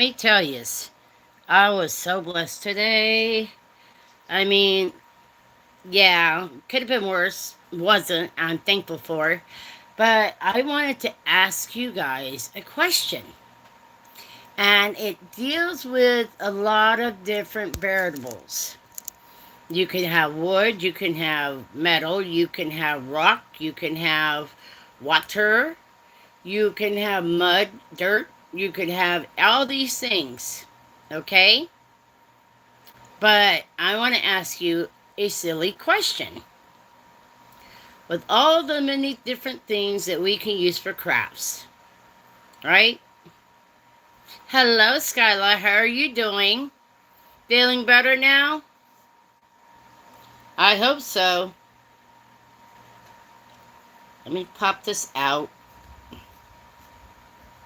me tell you, I was so blessed today. I mean, yeah, could have been worse. Wasn't. I'm thankful for. But I wanted to ask you guys a question. And it deals with a lot of different variables. You can have wood, you can have metal, you can have rock, you can have water, you can have mud, dirt, you can have all these things. Okay? But I want to ask you a silly question. With all the many different things that we can use for crafts, right? Hello, Skylar. How are you doing? Feeling better now? I hope so. Let me pop this out.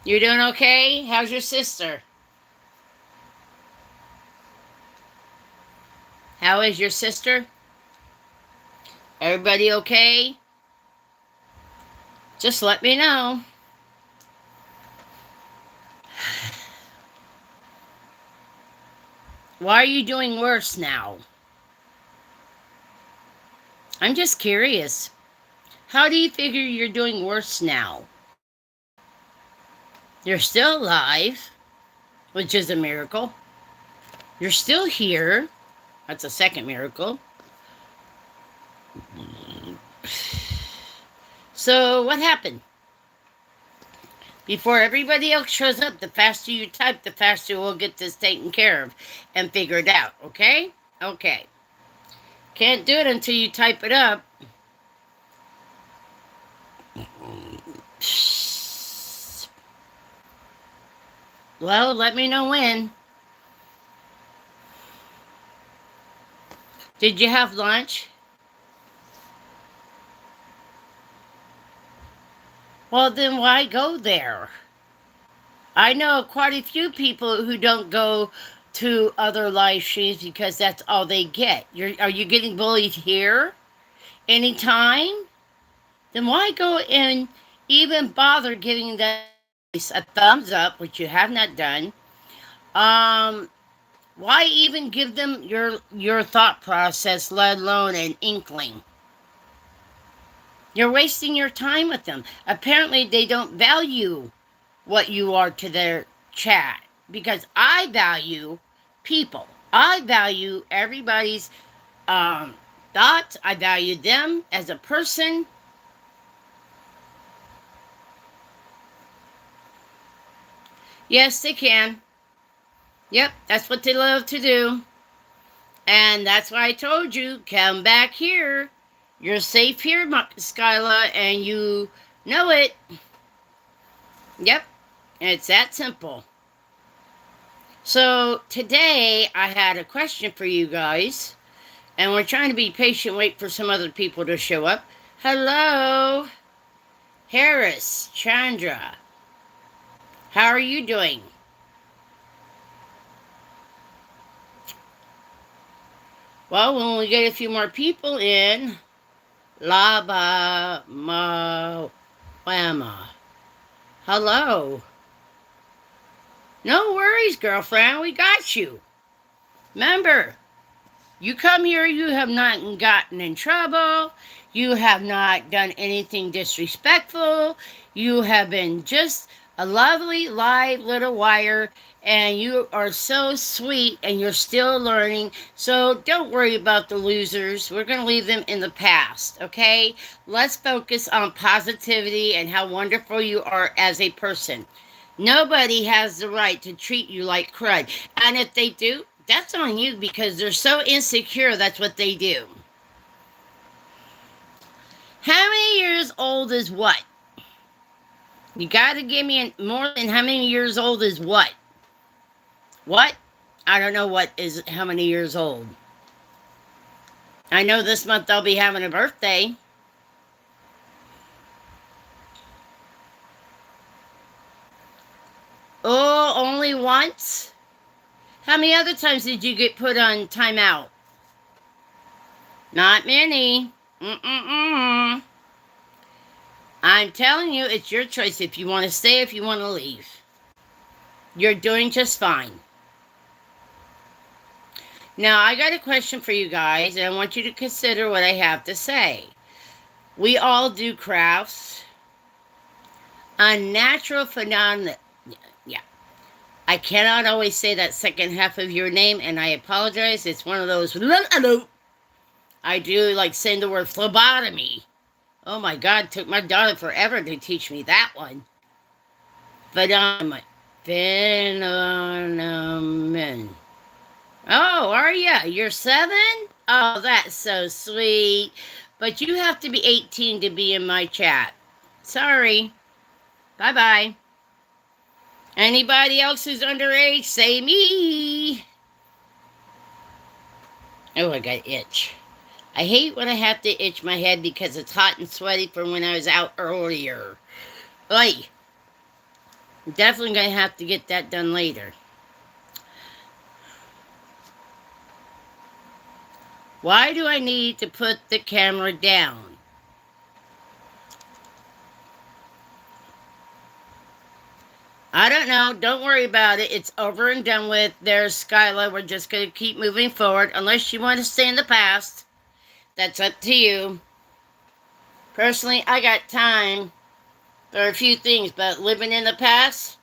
You doing okay? How's your sister? How is your sister? Everybody okay? Just let me know. Why are you doing worse now? I'm just curious. How do you figure you're doing worse now? You're still alive, which is a miracle. You're still here. That's a second miracle. So, what happened? Before everybody else shows up, the faster you type, the faster we'll get this taken care of and figured out, okay? Okay. Can't do it until you type it up. Well, let me know when. Did you have lunch? Well, then why go there? I know quite a few people who don't go to other live streams because that's all they get. Are you getting bullied here anytime? Then why go and even bother giving that a thumbs up, which you have not done? Um, why even give them your thought process, let alone an inkling? You're wasting your time with them. Apparently, they don't value what you are to their chat because I value people. I value everybody's thoughts. I value them as a person. Yes, they can. Yep, that's what they love to do. And that's why I told you, come back here. You're safe here, Skyla, and you know it. Yep, it's that simple. So today I had a question for you guys, and we're trying to be patient, wait for some other people to show up. Hello, Harris, Chandra. How are you doing? Well, when we get a few more people in, Lava Mawama. Hello. No worries, girlfriend. We got you. Remember, you come here, you have not gotten in trouble. You have not done anything disrespectful. You have been just a lovely, live little wire, and you are so sweet, and you're still learning. So don't worry about the losers. We're going to leave them in the past, okay? Let's focus on positivity and how wonderful you are as a person. Nobody has the right to treat you like crud. And if they do, that's on you because they're so insecure, that's what they do. How many years old is what? You got to give me more than how many years old is what? What? I don't know what is how many years old. I know this month I'll be having a birthday. Oh, only once? How many other times did you get put on timeout? Not many. Mm-mm-mm. I'm telling you, it's your choice if you want to stay, if you want to leave. You're doing just fine. Now, I got a question for you guys, and I want you to consider what I have to say. We all do crafts. Unnatural phenomenon. Yeah. I cannot always say that second half of your name, and I apologize. It's one of those. I do like saying the word phlebotomy. Oh my God, it took my daughter forever to teach me that one. Phenomenon. Phenomenon. Oh, are you? You're 7? Oh, that's so sweet. But you have to be 18 to be in my chat. Sorry. Bye bye. Anybody else who's underage, say me. Oh, I got itch. I hate when I have to itch my head because it's hot and sweaty from when I was out earlier. Oi. I'm definitely going to have to get that done later. Why do I need to put the camera down? I don't know. Don't worry about it. It's over and done with. There's Skyla. We're just going to keep moving forward. Unless you want to stay in the past. That's up to you. Personally, I got time for a few things, but living in the past?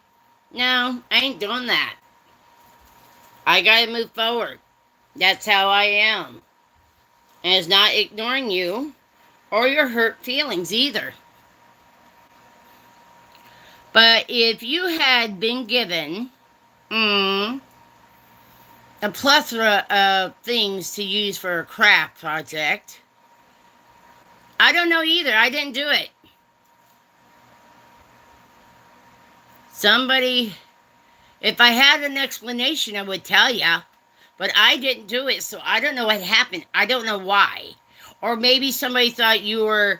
No, I ain't doing that. I got to move forward. That's how I am. And it's not ignoring you or your hurt feelings either. But if you had been given a plethora of things to use for a craft project, I don't know either. I didn't do it. Somebody, if I had an explanation, I would tell you. But I didn't do it, so I don't know what happened. I don't know why. Or maybe somebody thought you were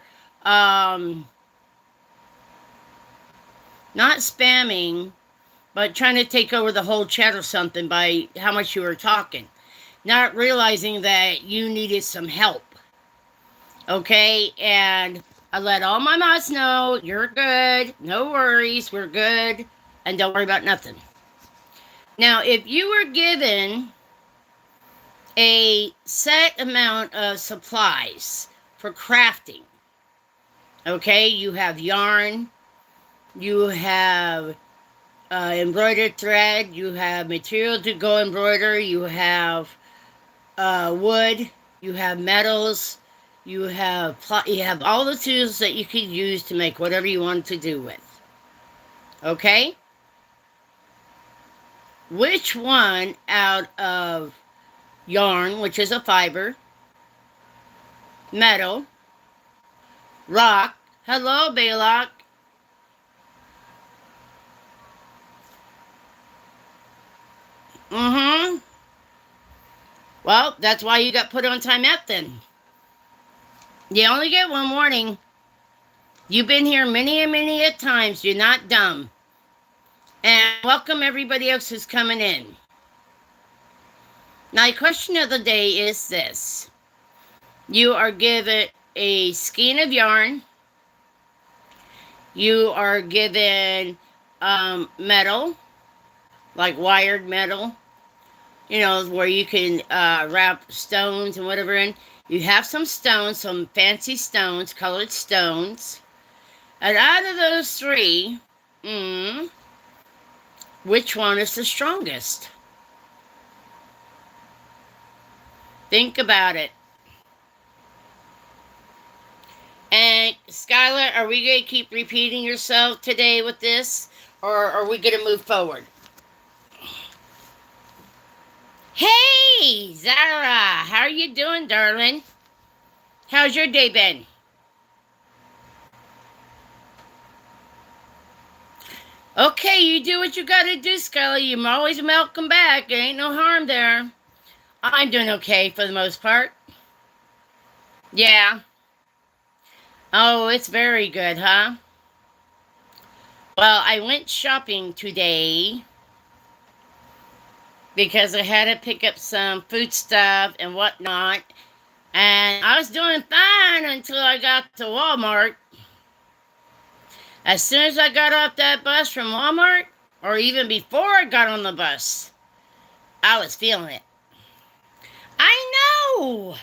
not spamming, but trying to take over the whole chat or something by how much you were talking. Not realizing that you needed some help. Okay? And I let all my mods know, you're good. No worries. We're good. And don't worry about nothing. Now, if you were given a set amount of supplies for crafting, okay? You have yarn. You have embroidered thread, you have material to go embroider, you have wood, you have metals, you have all the tools that you could use to make whatever you want to do with. Okay? Which one out of yarn, which is a fiber, metal, rock, hello, Baylock, well, that's why you got put on timeout then. You only get one warning. You've been here many and many a times. You're not dumb. And welcome everybody else who's coming in. Now, the question of the day is this. You are given a skein of yarn. You are given metal, like wired metal, where you can wrap stones and whatever in. You have some stones, some fancy stones, colored stones. And out of those 3, which one is the strongest? Think about it. And Skylar, are we going to keep repeating yourself today with this? Or are we going to move forward? Hey, Zara, how are you doing, darling? How's your day been? Okay, you do what you gotta do, Scully. You're always welcome back. There ain't no harm there. I'm doing okay for the most part. Yeah. Oh, it's very good, huh? Well, I went shopping today because I had to pick up some food stuff and whatnot. And I was doing fine until I got to Walmart. As soon as I got off that bus from Walmart, or even before I got on the bus, I was feeling it. I know!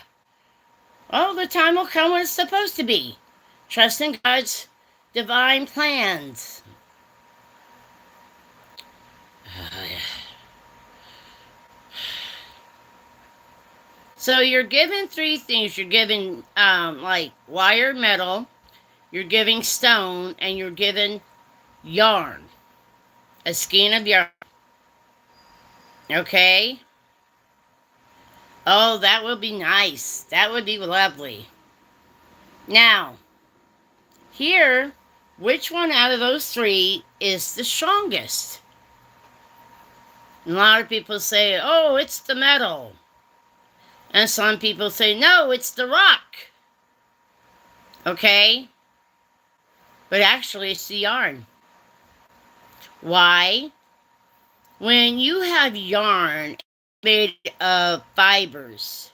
Well, the time will come when it's supposed to be. Trust in God's divine plans. So you're given three things. You're given like wire metal, you're giving stone, and you're given yarn. A skein of yarn. Okay? Oh, that would be nice. That would be lovely. Now, here, which one out of those three is the strongest? And a lot of people say, oh, it's the metal. And some people say, no, it's the rock. Okay? But actually, it's the yarn. Why? When you have yarn made of fibers,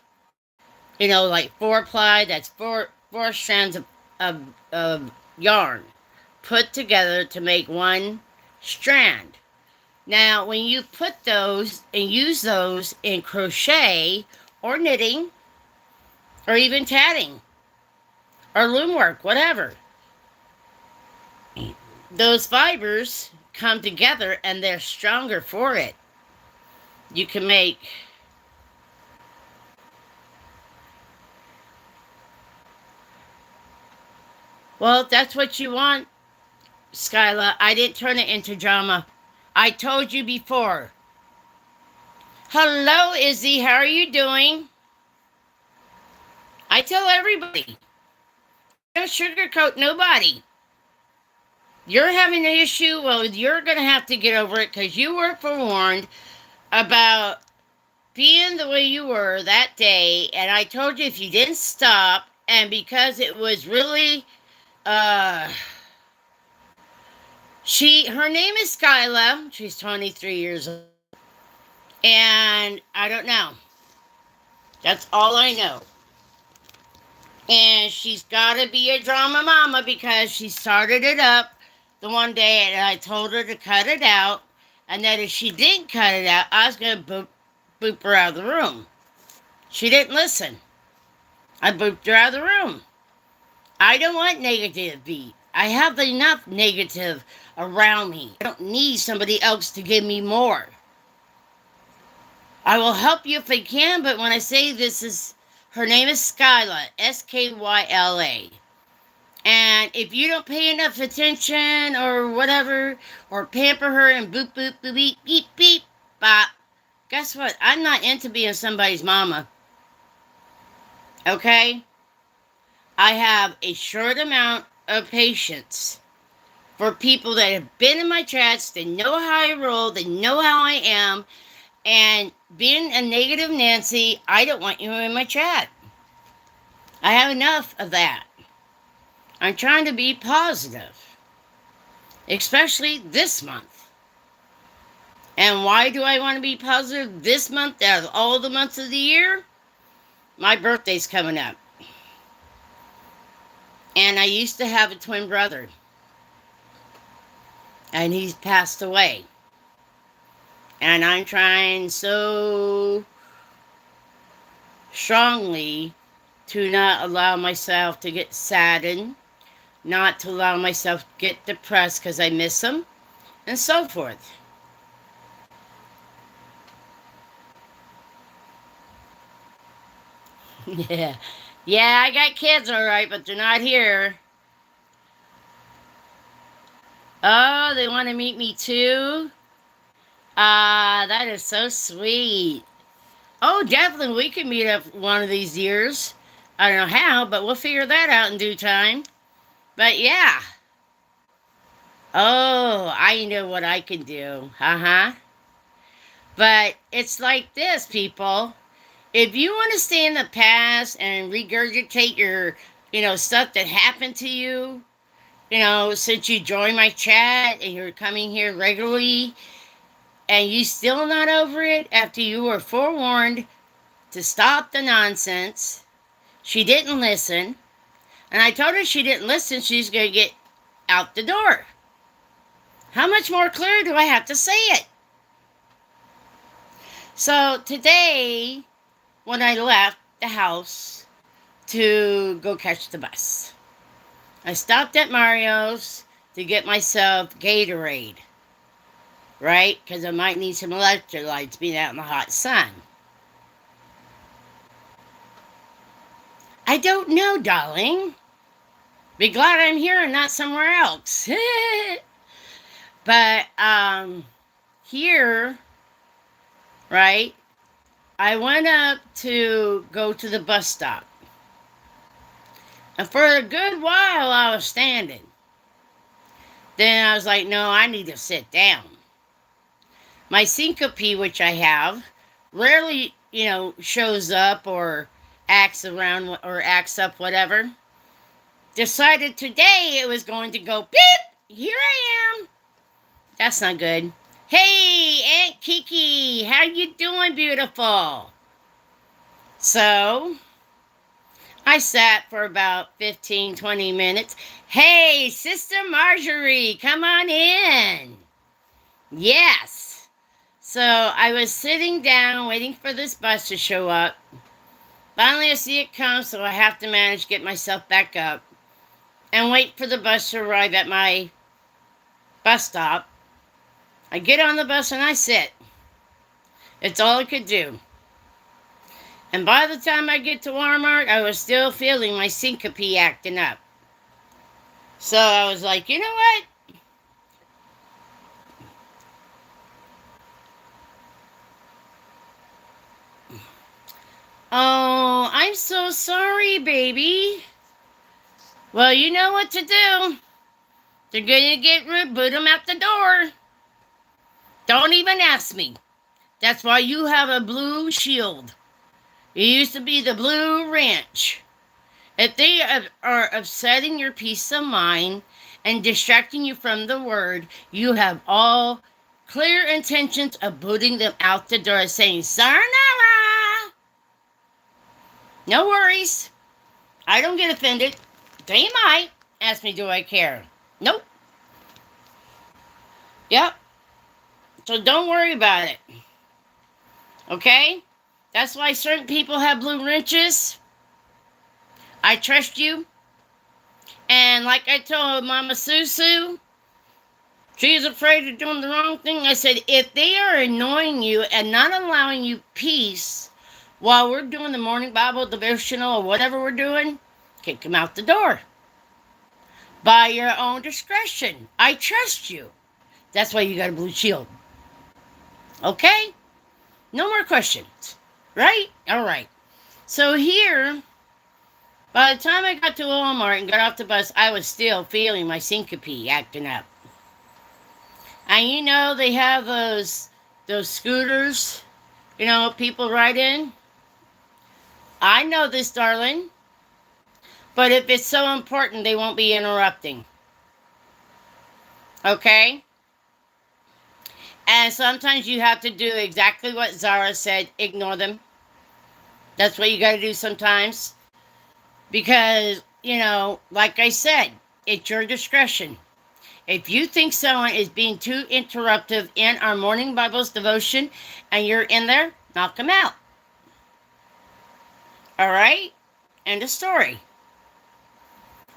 like 4-ply, that's four strands of yarn put together to make one strand. Now, when you put those and use those in crochet or knitting or even tatting or loom work, whatever, those fibers come together and they're stronger for it. You can make well, if that's what you want, Skyla. I didn't turn it into drama. I told you before. Hello, Izzy. How are you doing? I tell everybody. I don't sugarcoat nobody. You're having an issue, well, you're going to have to get over it because you were forewarned about being the way you were that day. And I told you if you didn't stop, and because it was really, her name is Skyla. She's 23 years old. And I don't know. That's all I know. And she's got to be a drama mama because she started it up the one day and I told her to cut it out. And that if she didn't cut it out, I was going to boop her out of the room. She didn't listen. I booped her out of the room. I don't want negativity. I have enough negative around me. I don't need somebody else to give me more. I will help you if I can, but when I say her name is Skyla, Skyla. And if you don't pay enough attention or whatever, or pamper her and boop, boop, boop, beep, beep, beep, bop, guess what? I'm not into being somebody's mama. Okay? I have a short amount of patience for people that have been in my chats, they know how I roll, they know how I am, and being a negative Nancy, I don't want you in my chat. I have enough of that. I'm trying to be positive, especially this month. And why do I want to be positive this month out of all the months of the year? My birthday's coming up. And I used to have a twin brother. And he's passed away. And I'm trying so strongly to not allow myself to get saddened, not to allow myself to get depressed because I miss him, and so forth. Yeah. Yeah, I got kids, all right, but they're not here. Oh, they want to meet me too? Ah, that is so sweet. Oh, definitely, we can meet up one of these years. I don't know how, but we'll figure that out in due time. But yeah. Oh, I know what I can do. Uh-huh. But it's like this, people. If you want to stay in the past and regurgitate your, stuff that happened to you, since you joined my chat and you're coming here regularly, and you still not over it after you were forewarned to stop the nonsense, she didn't listen. And I told her she didn't listen, she's going to get out the door. How much more clear do I have to say it? So today, when I left the house to go catch the bus, I stopped at Mario's to get myself Gatorade, right? Because I might need some electrolytes being out in the hot sun. I don't know, darling. Be glad I'm here and not somewhere else. But here, right? I went up to go to the bus stop. And for a good while I was standing. Then I was like, no, I need to sit down. My syncope, which I have, rarely, shows up or acts around or acts up, whatever. Decided today it was going to go beep. Here I am. That's not good. Hey, Aunt Kiki, how you doing, beautiful? So, I sat for about 15, 20 minutes. Hey, Sister Marjorie, come on in. Yes. So, I was sitting down waiting for this bus to show up. Finally, I see it come, so I have to manage to get myself back up and wait for the bus to arrive at my bus stop. I get on the bus and I sit. It's all I could do. And by the time I get to Walmart, I was still feeling my syncope acting up. So I was like, you know what? Oh, I'm so sorry, baby. Well, you know what to do. They're gonna get rude, boot them out the door. Don't even ask me. That's why you have a blue shield. It used to be the Blue Ranch. If they are upsetting your peace of mind and distracting you from the word, you have all clear intentions of booting them out the door, saying, Sayonara. No worries. I don't get offended. They might ask me, do I care? Nope. Yep. So don't worry about it. Okay? That's why certain people have blue wrenches. I trust you. And like I told Mama Susu, she's afraid of doing the wrong thing. I said, if they are annoying you and not allowing you peace while we're doing the morning Bible devotional or whatever we're doing, kick them out the door. By your own discretion. I trust you. That's why you got a blue shield. Okay? No more questions. Right? All right. So here, by the time I got to Walmart and got off the bus, I was still feeling my syncope acting up. And they have those scooters, people ride in. I know this, darling. But if it's so important, they won't be interrupting. Okay? And sometimes you have to do exactly what Zara said. Ignore them. That's what you got to do sometimes. Because, like I said, it's your discretion. If you think someone is being too interruptive in our morning Bible's devotion and you're in there, knock them out. All right? End of story.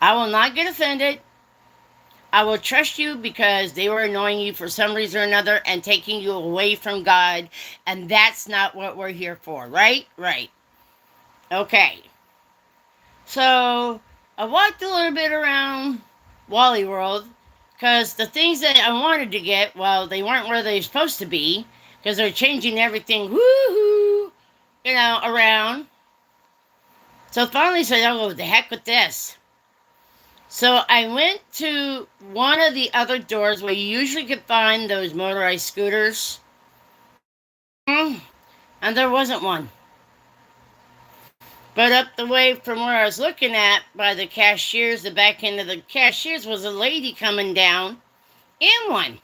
I will not get offended. I will trust you because they were annoying you for some reason or another and taking you away from God. And that's not what we're here for, right? Right. Okay. So, I walked a little bit around Wally World because the things that I wanted to get, well, they weren't where they're supposed to be because they're changing everything, woohoo, around. So finally I said, oh, the heck with this. So I went to one of the other doors where you usually could find those motorized scooters. And there wasn't one. But up the way from where I was looking at by the cashiers, the back end of the cashiers, was a lady coming down in one.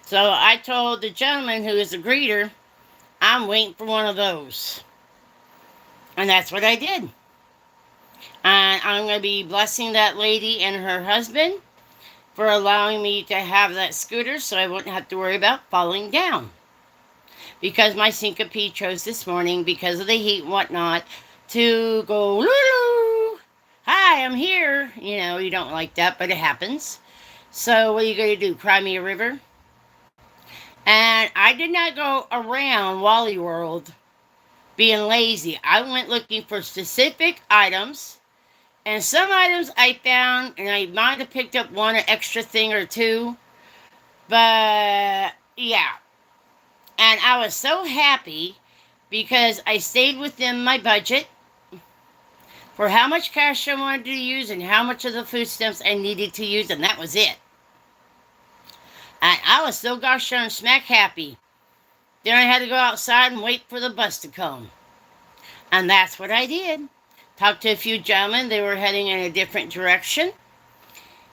So I told the gentleman who is a greeter, I'm waiting for one of those. And that's what I did. And I'm going to be blessing that lady and her husband. for allowing me to have that scooter so I wouldn't have to worry about falling down. Because my syncope chose this morning, because of the heat and whatnot, to go, Lulu, hi, I'm here. You know, you don't like that, but it happens. So, what are you going to do? Cry me a river? And I did not go around Wally World being lazy. I went looking for specific items. And some items I found, and I might have picked up one extra thing or two. But yeah. And I was so happy because I stayed within my budget for how much cash I wanted to use and how much of the food stamps I needed to use, and that was it. And I was so gosh darn smack happy. Then I had to go outside and wait for the bus to come. And that's what I did. Talked to a few gentlemen. They were heading in a different direction.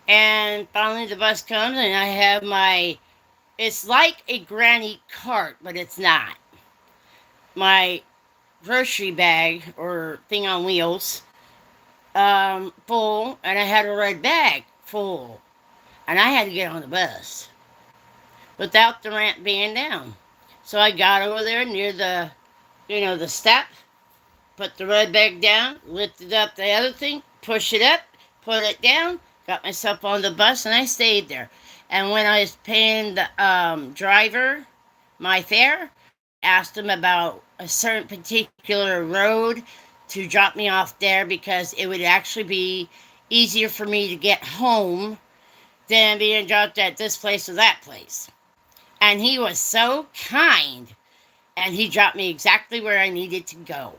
And finally the bus comes and I have my, it's like a granny cart, but it's not. My grocery bag or thing on wheels, full, and I had a red bag full. And I had to get on the bus without the ramp being down. So I got over there near the, the step, put the red bag down, lifted up the other thing, pushed it up, put it down, got myself on the bus, and I stayed there. And when I was paying the driver my fare, I asked him about a certain particular road to drop me off there because it would actually be easier for me to get home than being dropped at this place or that place. And he was so kind, and he dropped me exactly where I needed to go.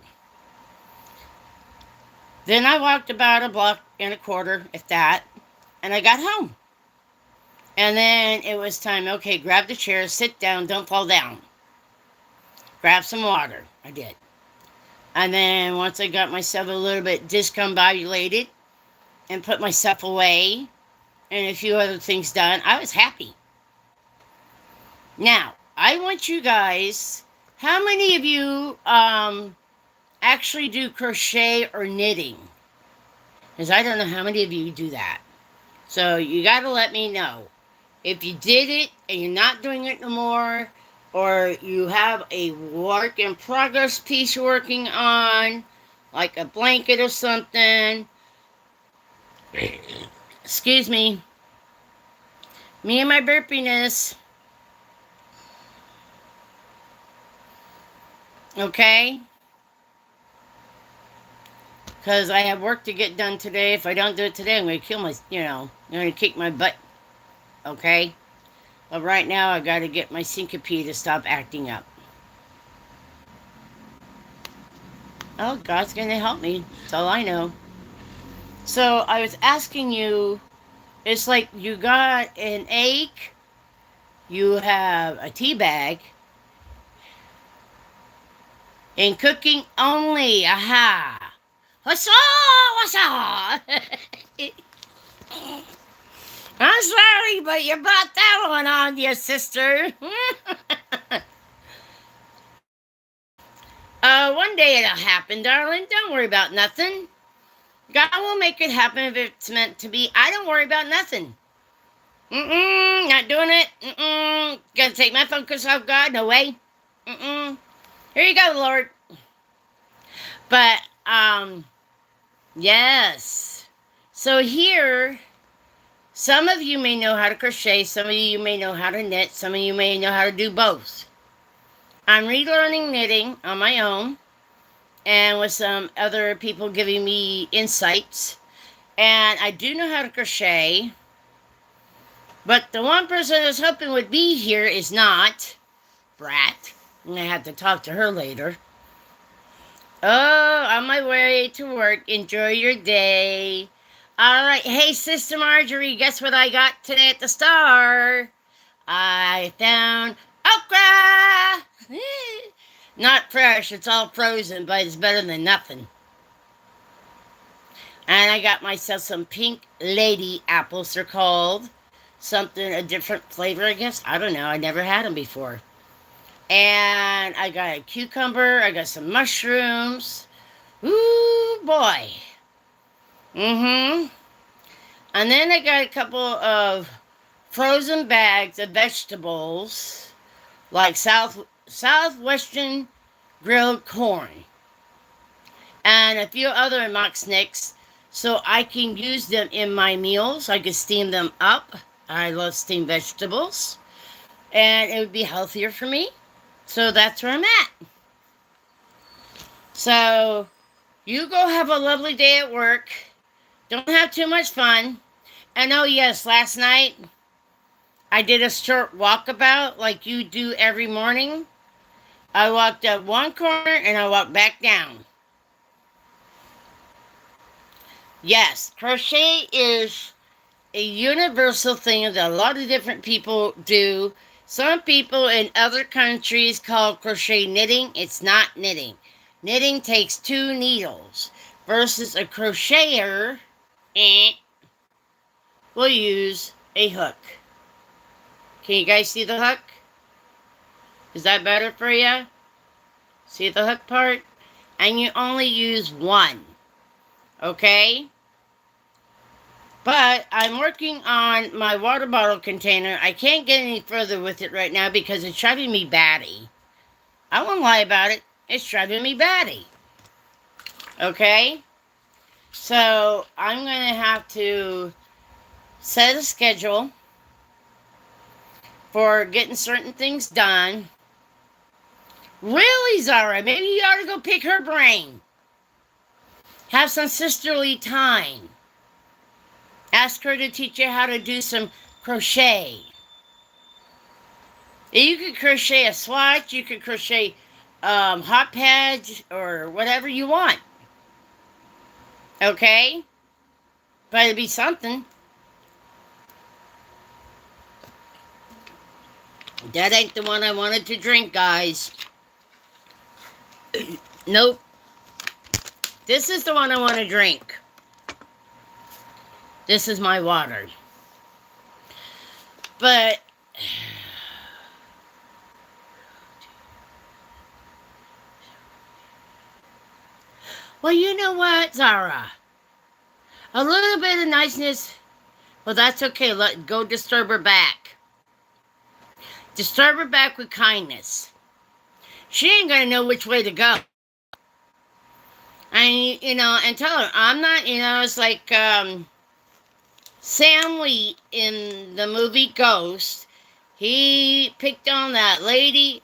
Then I walked about a block and a quarter, if that, and I got home. And then it was time, okay, grab the chair, sit down, don't fall down. Grab some water. I did. And then once I got myself a little bit discombobulated and put myself away and a few other things done, I was happy. Now, I want you guys, how many of you actually do crochet or knitting? Because I don't know how many of you do that. So you got to let me know. If you did it and you're not doing it no more, or you have a work in progress piece you're working on, like a blanket or something. Excuse me. Me and my burpiness. Okay? Because I have work to get done today. If I don't do it today, I'm going to kill my, I'm going to kick my butt. Okay? But right now, I got to get my syncope to stop acting up. Oh, God's going to help me. That's all I know. So, I was asking you, it's like you got an egg, you have a tea bag, and cooking only. Aha! What's up? I'm sorry, but you brought that one on you, sister. One day it'll happen, darling. Don't worry about nothing. God will make it happen if it's meant to be. I don't worry about nothing. Not doing it. Gonna take my focus off God? No way. Here you go, Lord. But, yes. So here, some of you may know how to crochet, some of you may know how to knit, some of you may know how to do both. I'm relearning knitting on my own, and with some other people giving me insights. And I do know how to crochet, but the one person I was hoping would be here is not. Brat. I'm going to have to talk to her later. Oh, on my way to work. Enjoy your day. All right. Hey, Sister Marjorie, guess what I got today at the store? I found okra. Not fresh. It's all frozen, but it's better than nothing. And I got myself some pink lady apples, they're called. Something, a different flavor, I guess. I don't know. I never had them before. And I got a cucumber. I got some mushrooms. Ooh, boy. And then I got a couple of frozen bags of vegetables, like southwestern grilled corn, and a few other mock nicks, so I can use them in my meals. I can steam them up. I love steamed vegetables, and it would be healthier for me. So that's where I'm at. So you go have a lovely day at work. Don't have too much fun. And oh, yes, last night I did a short walkabout like you do every morning. I walked up one corner and I walked back down. Yes, crochet is a universal thing that a lot of different people do. Some people in other countries call crochet knitting. It's not knitting. Knitting takes 2 needles versus a crocheter will use a hook. Can you guys see the hook? Is that better for you? See the hook part? And you only use one. Okay? But I'm working on my water bottle container. I can't get any further with it right now because it's driving me batty. I won't lie about it. It's driving me batty. Okay? So I'm going to have to set a schedule for getting certain things done. Really, Zara? Maybe you ought to go pick her brain. Have some sisterly time. Ask her to teach you how to do some crochet. You could crochet a swatch, you could crochet hot pads, or whatever you want. Okay? But it'd be something. That ain't the one I wanted to drink, guys. Nope. This is the one I want to drink. This is my water. But well, you know what, Zara? A little bit of niceness. Well, that's okay. Go disturb her back. Disturb her back with kindness. She ain't gonna know which way to go. And and tell her I'm not. It's like Sam Lee in the movie Ghost. He picked on that lady,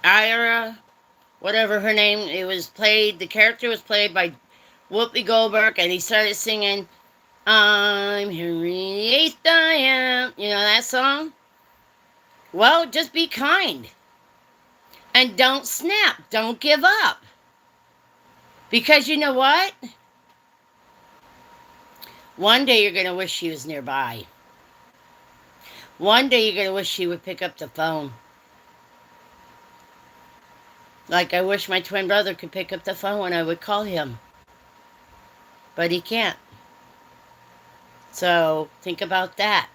Ira, whatever her name. The character was played by Whoopi Goldberg, and he started singing, I'm Henry VIII, I am. You know that song? Well, just be kind. And don't snap. Don't give up. Because you know what? One day you're going to wish she was nearby. One day you're going to wish she would pick up the phone. Like I wish my twin brother could pick up the phone when I would call him. But he can't. So think about that.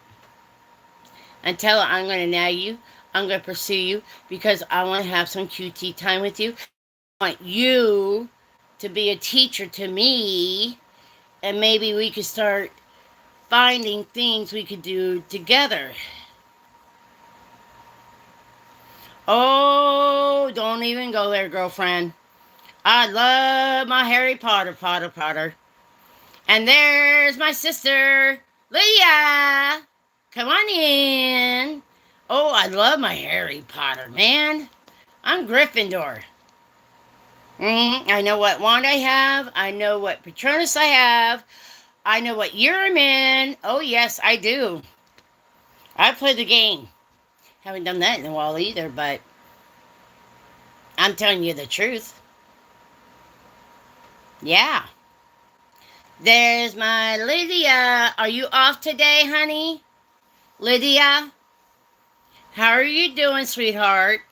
And tell her I'm going to nag you. I'm going to pursue you because I want to have some QT time with you. I want you to be a teacher to me. And maybe we could start finding things we could do together. Oh, don't even go there, girlfriend. I love my Harry Potter. And there's my sister, Lydia. Come on in. Oh, I love my Harry Potter, man. I'm Gryffindor. I know what wand I have. I know what Patronus I have. I know what year I'm in. Oh, yes, I do. I play the game. Haven't done that in a while either, but I'm telling you the truth. Yeah. There's my Lydia. Are you off today, honey? Lydia? How are you doing, sweetheart?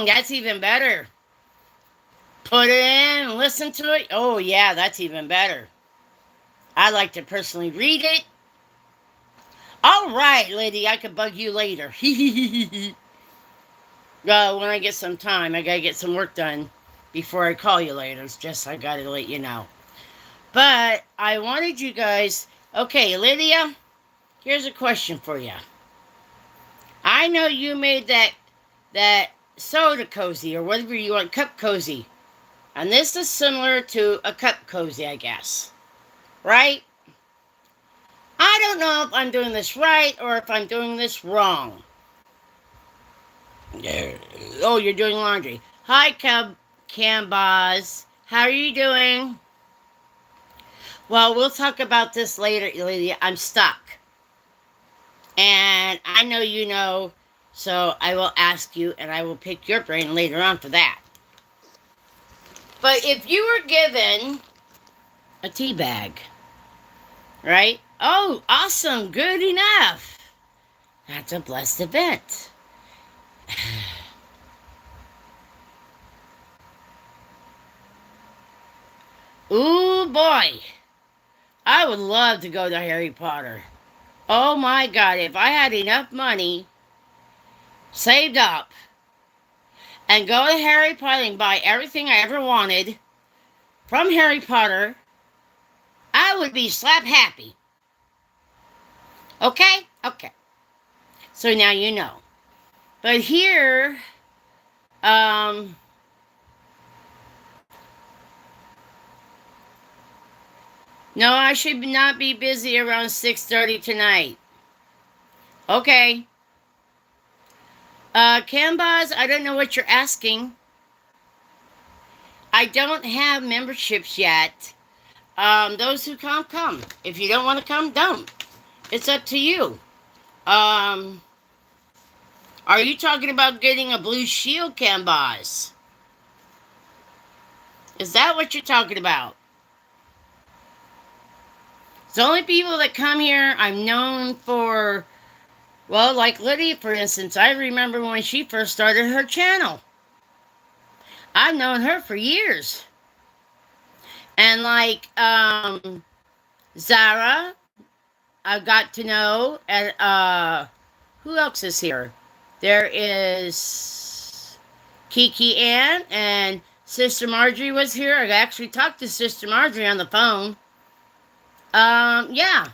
That's even better. Put it in and listen to it. Oh, yeah, that's even better. I like to personally read it. All right, lady, I could bug you later. When I get some time, I gotta get some work done before I call you later. It's just I gotta let you know. But I wanted you guys. Okay, Lydia, here's a question for you. I know you made that soda cozy or whatever you want, cup cozy. And this is similar to a cup cozy, I guess. Right? I don't know if I'm doing this right or if I'm doing this wrong. Oh, you're doing laundry. Hi, Cambaz. How are you doing? Well, we'll talk about this later, Lydia. I'm stuck. And I know you know, so I will ask you and I will pick your brain later on for that. But if you were given a tea bag, right? Oh, awesome. Good enough. That's a blessed event. Ooh, boy. I would love to go to Harry Potter. Oh my God, if I had enough money saved up and go to Harry Potter and buy everything I ever wanted from Harry Potter, I would be slap happy. Okay? Okay. So now you know. But here, no, I should not be busy around 6:30 tonight. Okay. Cambaz, I don't know what you're asking. I don't have memberships yet. Those who come, come. If you don't want to come, don't. It's up to you. Are you talking about getting a blue shield, Cambaz? Is that what you're talking about? The only people that come here I'm known for, well, like Lydia, for instance. I remember when she first started her channel. I've known her for years. And like Zara, I've got to know. And who else is here? There is Kiki Ann and Sister Marjorie was here. I actually talked to Sister Marjorie on the phone. Yeah.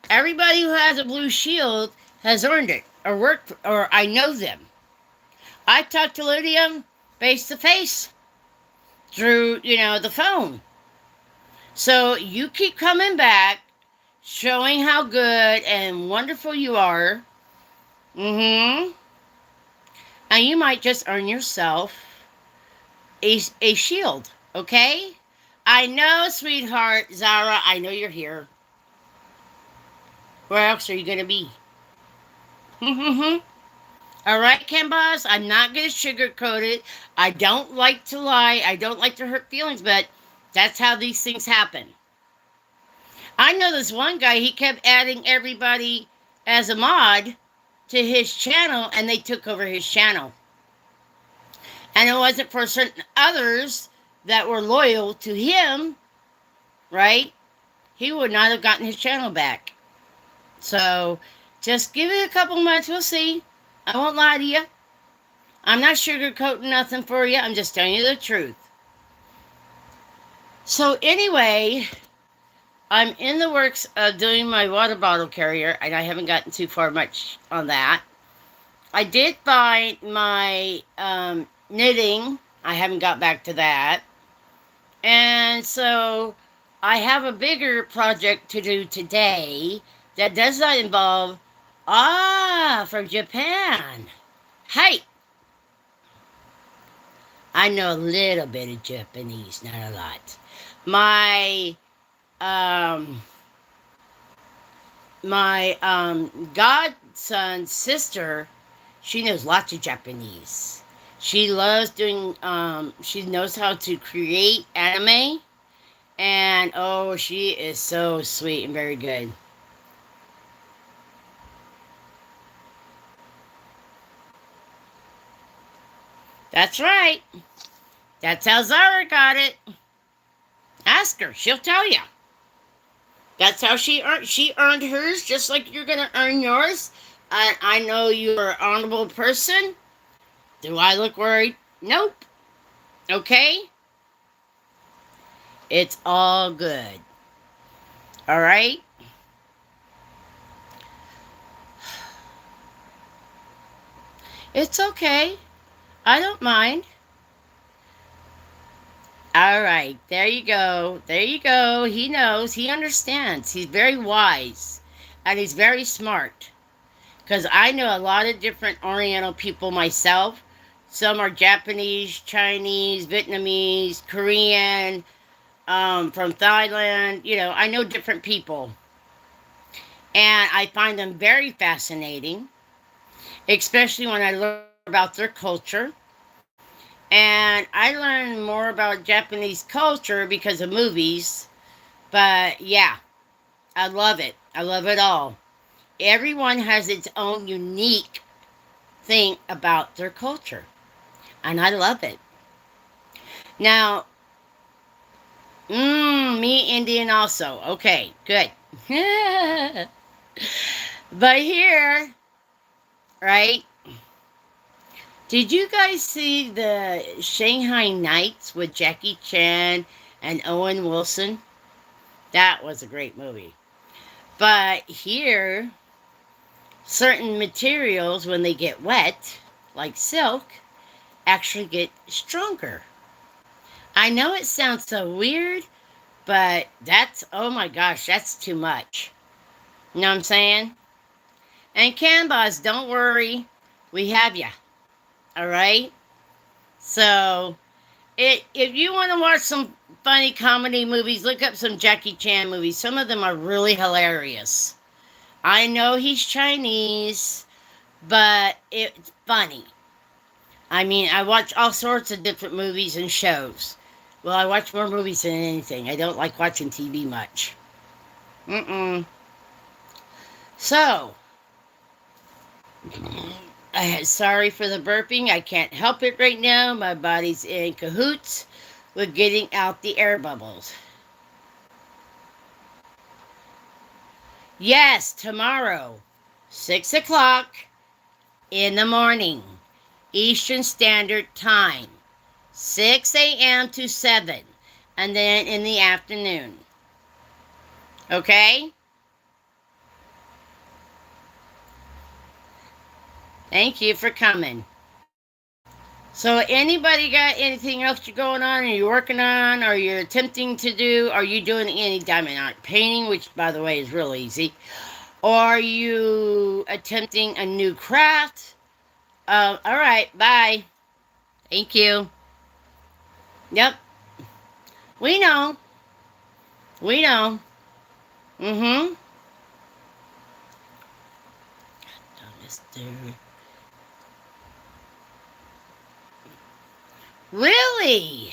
Everybody who has a blue shield has earned it or worked, or I know them. I talked to Lydia face to face through, the phone. So you keep coming back, showing how good and wonderful you are. Mm-hmm. And you might just earn yourself a shield, okay? I know, sweetheart, Zara, I know you're here. Where else are you going to be? Mm-hmm. All right, Cambaz, I'm not going to sugarcoat it. I don't like to lie. I don't like to hurt feelings, but that's how these things happen. I know this one guy, he kept adding everybody as a mod to his channel, and they took over his channel. And it wasn't for certain others that were loyal to him, right? He would not have gotten his channel back. So just give it a couple months. We'll see. I won't lie to you. I'm not sugarcoating nothing for you. I'm just telling you the truth. So anyway, I'm in the works of doing my water bottle carrier, and I haven't gotten too far much on that. I did find my knitting. I haven't got back to that. And so I have a bigger project to do today that does not involve, from Japan. Hey! I know a little bit of Japanese, not a lot. My godson's sister, she knows lots of Japanese. She loves doing, she knows how to create anime. And, oh, she is so sweet and very good. That's right. That's how Zara got it. Ask her. She'll tell you. That's how she earned hers, just like you're going to earn yours. I know you're an honorable person. Do I look worried? Nope. Okay? It's all good. All right? It's okay. I don't mind. All right. There you go. There you go. He knows. He understands. He's very wise. And he's very smart. Because I know a lot of different Oriental people myself. Some are Japanese, Chinese, Vietnamese, Korean, from Thailand. You know, I know different people. And I find them very fascinating, especially when I learn more about their culture. And I learned more about Japanese culture because of movies. But yeah, I love it. I love it all. Everyone has its own unique thing about their culture. And I love it. Now, me Indian also. Okay, good. But here, right? Did you guys see the Shanghai Nights with Jackie Chan and Owen Wilson? That was a great movie. But here, certain materials, when they get wet, like silk, actually get stronger. I know it sounds so weird, but that's, oh my gosh, that's too much. You know what I'm saying? And Canvas, don't worry, we have ya. All right? So, if you want to watch some funny comedy movies, look up some Jackie Chan movies. Some of them are really hilarious. I know he's Chinese, but it's funny. I mean, I watch all sorts of different movies and shows. Well, I watch more movies than anything. I don't like watching TV much. Mm-mm. So, sorry for the burping. I can't help it right now. My body's in cahoots with getting out the air bubbles. Yes, tomorrow, 6 o'clock in the morning, Eastern Standard Time, 6 a.m. to 7, and then in the afternoon. Okay? Thank you for coming. So, anybody got anything else you're going on, or you're working on, or you're attempting to do? Are you doing any diamond art painting, which, by the way, is real easy? Or are you attempting a new craft? All right, bye. Thank you. Yep, we know. We know. Mm-hmm. Mr. Really?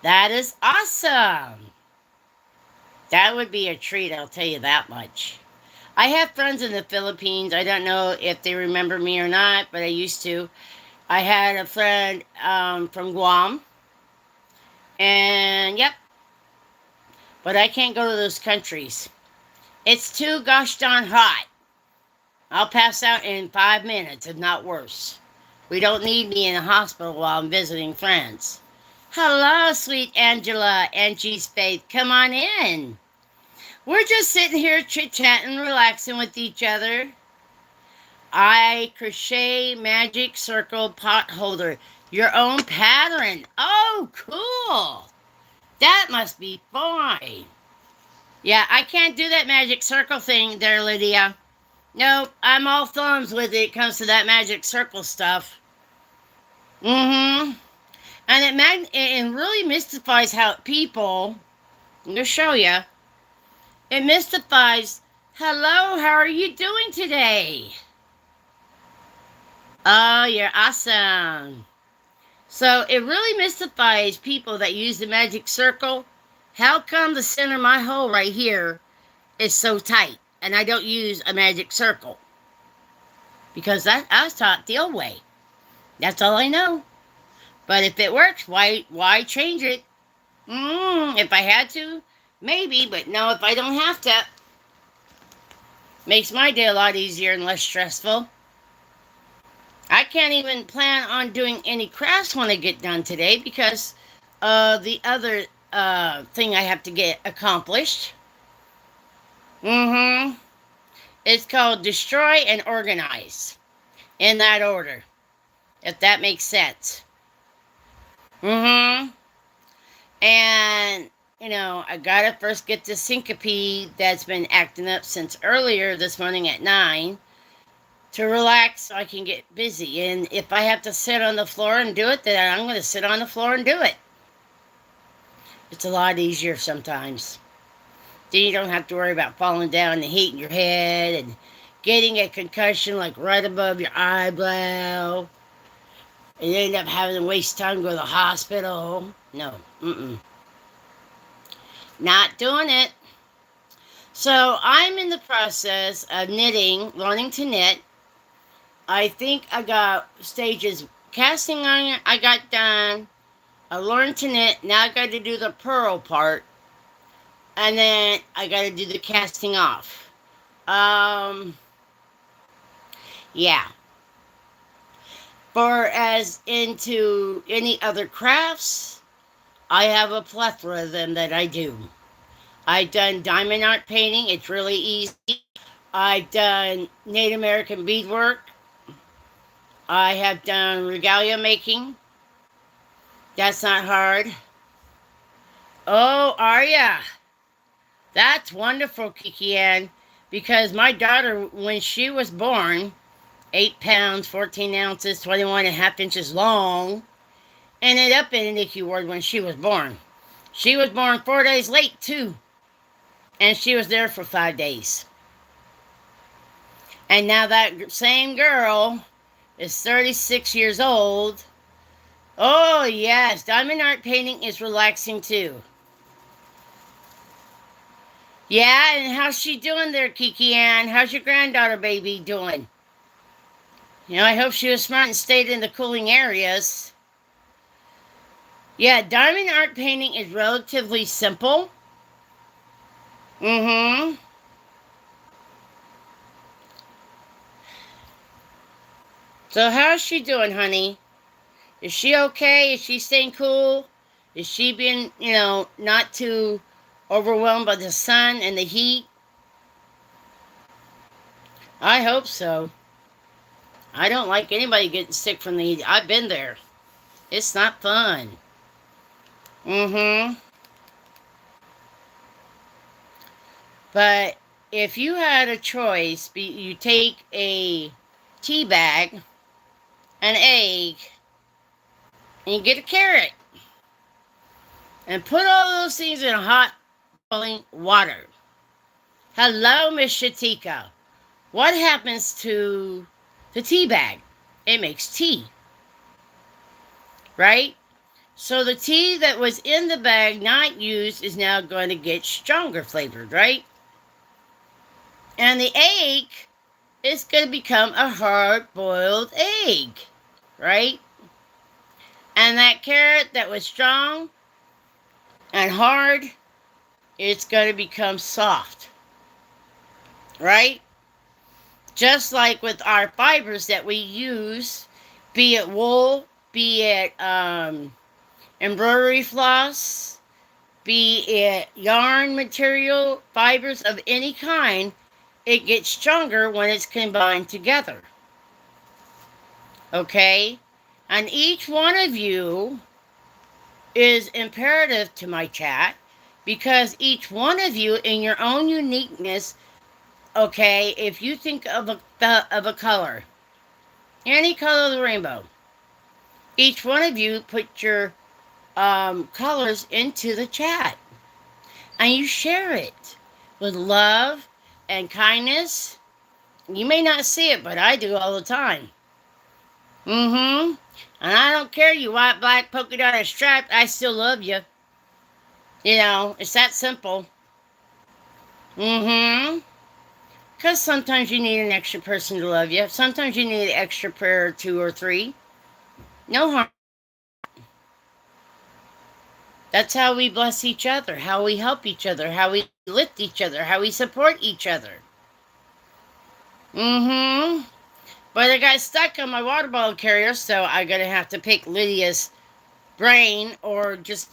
That is awesome. That would be a treat, I'll tell you that much. I have friends in the Philippines. I don't know if they remember me or not, but I used to. I had a friend from Guam, and yep, but I can't go to those countries. It's too gosh darn hot. I'll pass out in 5 minutes, if not worse. We don't need me in the hospital while I'm visiting friends. Hello, sweet Angela, Angie's Faith. Come on in. We're just sitting here chit chatting, relaxing with each other. I crochet magic circle pot holder. Your own pattern. Oh, cool. That must be fun. Yeah, I can't do that magic circle thing there, Lydia. Nope, I'm all thumbs when it comes to that magic circle stuff. Mm-hmm. And it really mystifies how people, I'm going to show you, it mystifies, hello, how are you doing today? Oh, you're awesome. So it really mystifies people that use the magic circle. How come the center of my hole right here is so tight and I don't use a magic circle? Because that I was taught the old way. That's all I know. But if it works, why change it? If I had to, maybe, but no, if I don't have to, makes my day a lot easier and less stressful. I can't even plan on doing any crafts when I get done today because the other thing I have to get accomplished. Mm-hmm. It's called destroy and organize. In that order, if that makes sense. Mm-hmm. And I gotta first get the syncope that's been acting up since earlier this morning at 9 to relax so I can get busy. And if I have to sit on the floor and do it, then I'm gonna sit on the floor and do it. It's a lot easier sometimes. Then you don't have to worry about falling down and hitting your head and getting a concussion like right above your eyebrow. And you end up having to waste time to go to the hospital. No, not doing it. So I'm in the process of knitting, learning to knit. I think I got stages casting iron. I got done. I learned to knit. Now I got to do the purl part, and then I got to do the casting off. Um, yeah. For as into any other crafts, I have a plethora of them that I do. I've done diamond art painting. It's really easy. I've done Native American beadwork. I have done regalia making. That's not hard. Oh, Arya. That's wonderful, Kiki Ann. Because my daughter, when she was born, 8 pounds, 14 ounces, 21 and a half inches long, ended up in a NICU ward when she was born. She was born 4 days late, too. And she was there for 5 days. And now that same girl is 36 years old. Oh, yes, diamond art painting is relaxing too. Yeah, and how's she doing there, Kiki Ann? How's your granddaughter baby doing? I hope she was smart and stayed in the cooling areas. Yeah, diamond art painting is relatively simple. Mm-hmm. So how's she doing, honey? Is she okay? Is she staying cool? Is she being, not too overwhelmed by the sun and the heat? I hope so. I don't like anybody getting sick from the heat. I've been there. It's not fun. Mm-hmm. But if you had a choice, you take a tea bag, an egg, and you get a carrot, and put all those things in hot boiling water. Hello, Miss Shatika. What happens to the tea bag? It makes tea, right? So the tea that was in the bag not used is now going to get stronger flavored, right? And the egg is going to become a hard boiled egg, right? And that carrot that was strong and hard, it's going to become soft, right? Just like with our fibers that we use, be it wool, be it embroidery floss, be it yarn material, fibers of any kind, it gets stronger when it's combined together. Okay? And each one of you is imperative to my chat because each one of you in your own uniqueness, okay, if you think of a color, any color of the rainbow, each one of you put your colors into the chat and you share it with love and kindness. You may not see it, but I do all the time. Mm-hmm. And I don't care you white, black, polka dot, or striped, I still love you. It's that simple. Mm-hmm. Because sometimes you need an extra person to love you. Sometimes you need an extra prayer or two or three. No harm. That's how we bless each other, how we help each other, how we lift each other, how we support each other. Mm-hmm. But I got stuck on my water bottle carrier, so I'm gonna have to pick Lydia's brain or just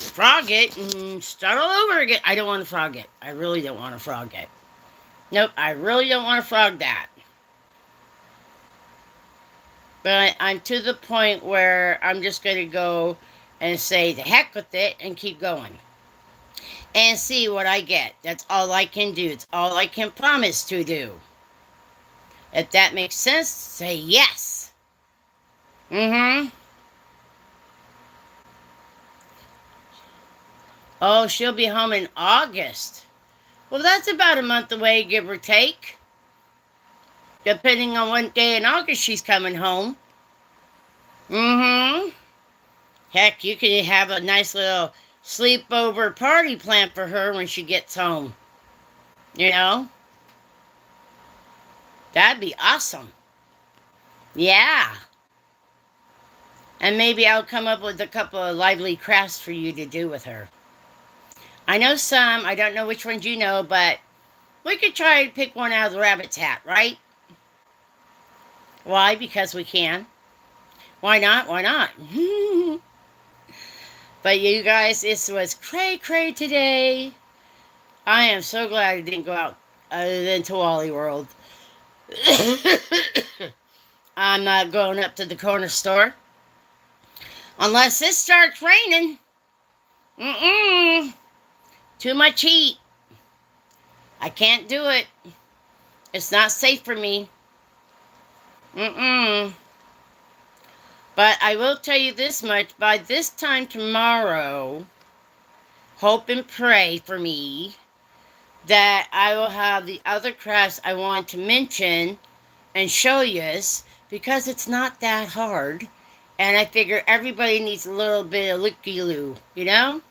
frog it and start all over again. I don't want to frog it. I really don't want to frog it. Nope, I really don't want to frog that. But I'm to the point where I'm just going to go and say the heck with it and keep going and see what I get. That's all I can do. It's all I can promise to do. If that makes sense, say yes. Mm-hmm. Oh, she'll be home in August. Well, that's about a month away, give or take. Depending on what day in August she's coming home. Mm-hmm. Heck, you could have a nice little sleepover party planned for her when she gets home. You know? That'd be awesome. Yeah. And maybe I'll come up with a couple of lively crafts for you to do with her. I know some, I don't know which ones you know, but we could try to pick one out of the rabbit's hat, right? Why? Because we can. Why not? Why not? But you guys, this was cray cray today. I am so glad I didn't go out other than to Wally World. I'm not going up to the corner store. Unless it starts raining. Mm-mm. Too much heat. I can't do it. It's not safe for me. Mm-mm. But I will tell you this much. By this time tomorrow, hope and pray for me that I will have the other crafts I want to mention and show you, because it's not that hard. And I figure everybody needs a little bit of looky-loo, you know?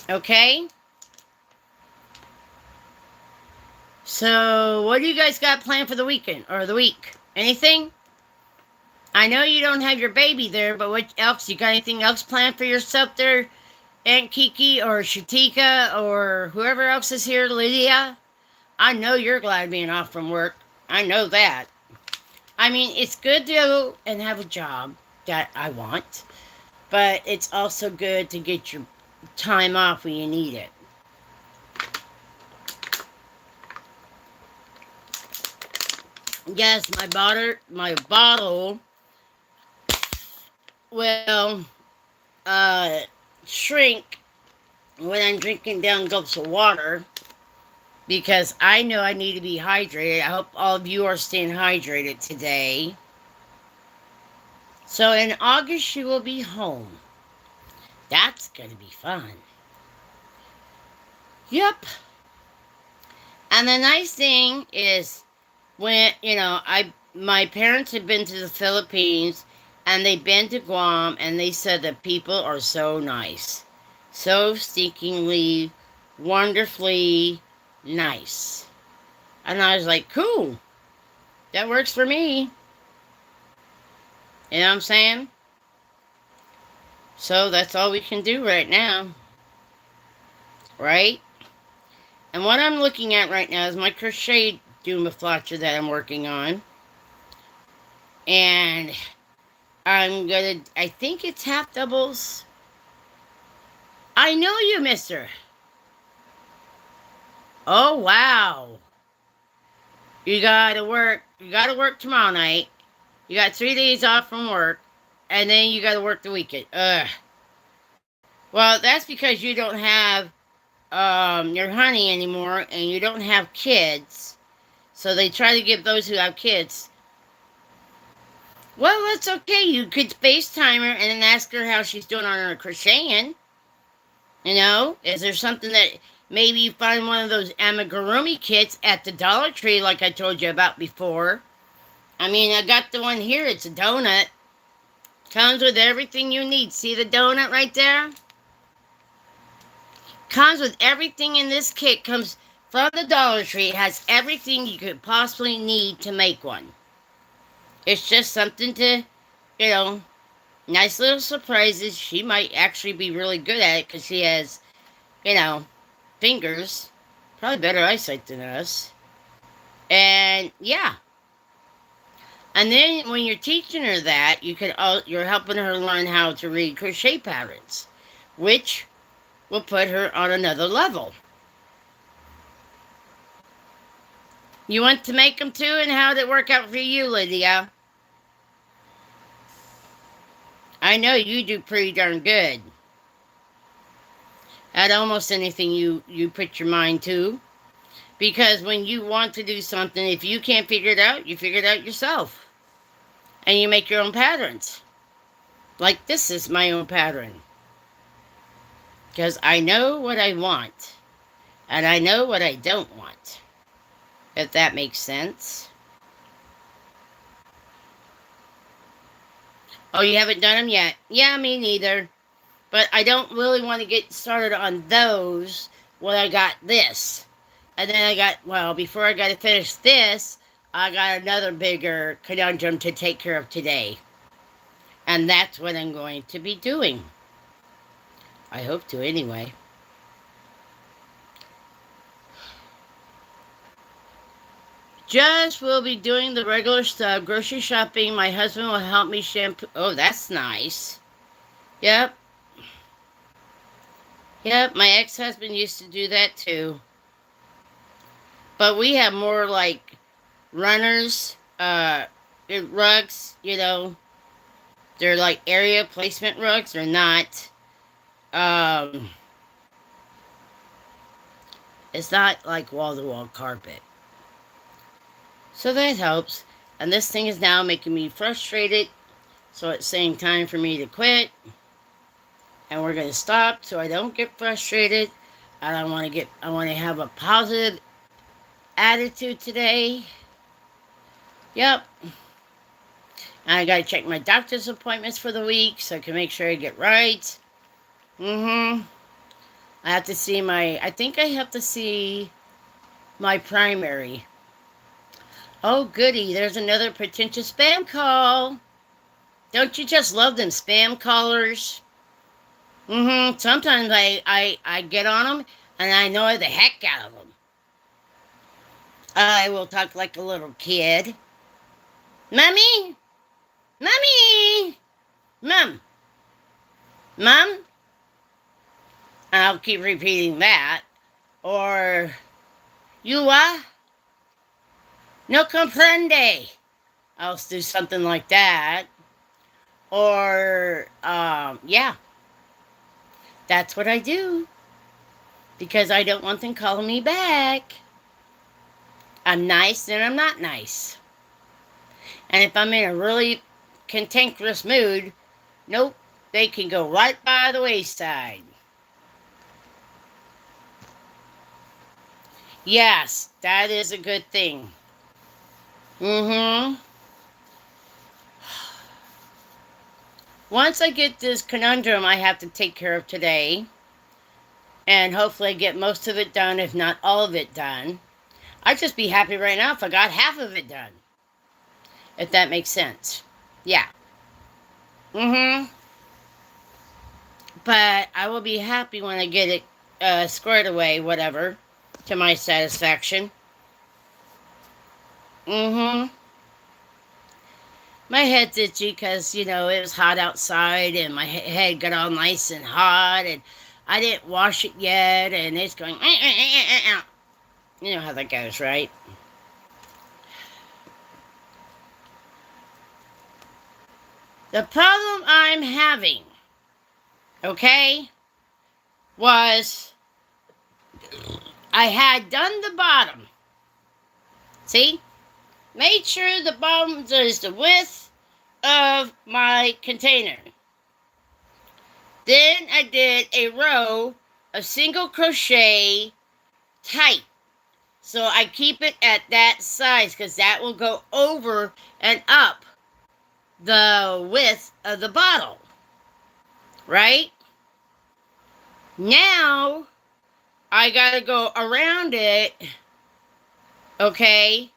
Okay? So, what do you guys got planned for the weekend or the week? Anything? I know you don't have your baby there, but what else? You got anything else planned for yourself there, Aunt Kiki or Shatika or whoever else is here, Lydia? I know you're glad being off from work. I know that. I mean, it's good to go and have a job that I want, but it's also good to get your time off when you need it. Yes, my bottle will shrink when I'm drinking down gulps of water because I know I need to be hydrated. I hope all of you are staying hydrated today. So in August, she will be home. That's going to be fun. Yep. And the nice thing is when, my parents have been to the Philippines and they've been to Guam and they said that people are so nice. So stinkingly, wonderfully nice. And I was like, cool. That works for me. You know what I'm saying? So that's all we can do right now. Right? And what I'm looking at right now is my crochet Dumaflacha that I'm working on. And I think it's half doubles. I know you, mister. Oh, wow. You gotta work tomorrow night. You got 3 days off from work. And then you gotta work the weekend. Ugh. Well, that's because you don't have your honey anymore and you don't have kids. So they try to give those who have kids. Well, that's okay. You could FaceTime her and then ask her how she's doing on her crocheting. You know, is there something that maybe you find one of those amigurumi kits at the Dollar Tree like I told you about before? I mean, I got the one here. It's a donut. Comes with everything you need. See the donut right there? Comes with everything in this kit. Comes from the Dollar Tree. It has everything you could possibly need to make one. It's just something to, nice little surprises. She might actually be really good at it because she has, fingers. Probably better eyesight than us. And, yeah. And then when you're teaching her that, you're helping her learn how to read crochet patterns, which will put her on another level. You want to make them too, and how did it work out for you, Lydia? I know you do pretty darn good at almost anything you put your mind to. Because when you want to do something, if you can't figure it out, you figure it out yourself. And you make your own patterns. Like this is my own pattern. Because I know what I want. And I know what I don't want. If that makes sense. Oh, you haven't done them yet? Yeah, me neither. But I don't really want to get started on those when I got this. And then before I got to finish this, I got another bigger conundrum to take care of today. And that's what I'm going to be doing. I hope to anyway. Just will be doing the regular stuff, grocery shopping. My husband will help me shampoo. Oh, that's nice. Yep. Yep, my ex-husband used to do that too. But we have more like runners, rugs, They're like area placement rugs. They're not, um, it's not like wall-to-wall carpet. So that helps. And this thing is now making me frustrated. So it's saying time for me to quit. And we're going to stop so I don't get frustrated. And I want to have a positive attitude today. Yep. And I got to check my doctor's appointments for the week so I can make sure I get right. I have to see I think I have to see my primary. Oh, goody. There's another potential spam call. Don't you just love them spam callers? Sometimes I get on them and I annoy the heck out of them. I will talk like a little kid. Mommy? Mommy! Mom? Mom? I'll keep repeating that. Or, you no comprende. I'll do something like that. Or, yeah. That's what I do. Because I don't want them calling me back. I'm nice, then I'm not nice. And if I'm in a really cantankerous mood, nope, they can go right by the wayside. Yes, that is a good thing. Once I get this conundrum I have to take care of today, and hopefully I get most of it done, if not all of it done, I'd just be happy right now if I got half of it done. If that makes sense. Yeah. But I will be happy when I get it squared away, whatever, to my satisfaction. My head's itchy because, it was hot outside and my head got all nice and hot and I didn't wash it yet and it's going, you know how that goes, right? The problem I'm having, okay, was I had done the bottom. See? Made sure the bottom is the width of my container. Then I did a row of single crochet tight. So I keep it at that size because that will go over and up the width of the bottle. Right? Now, I gotta go around it, okay,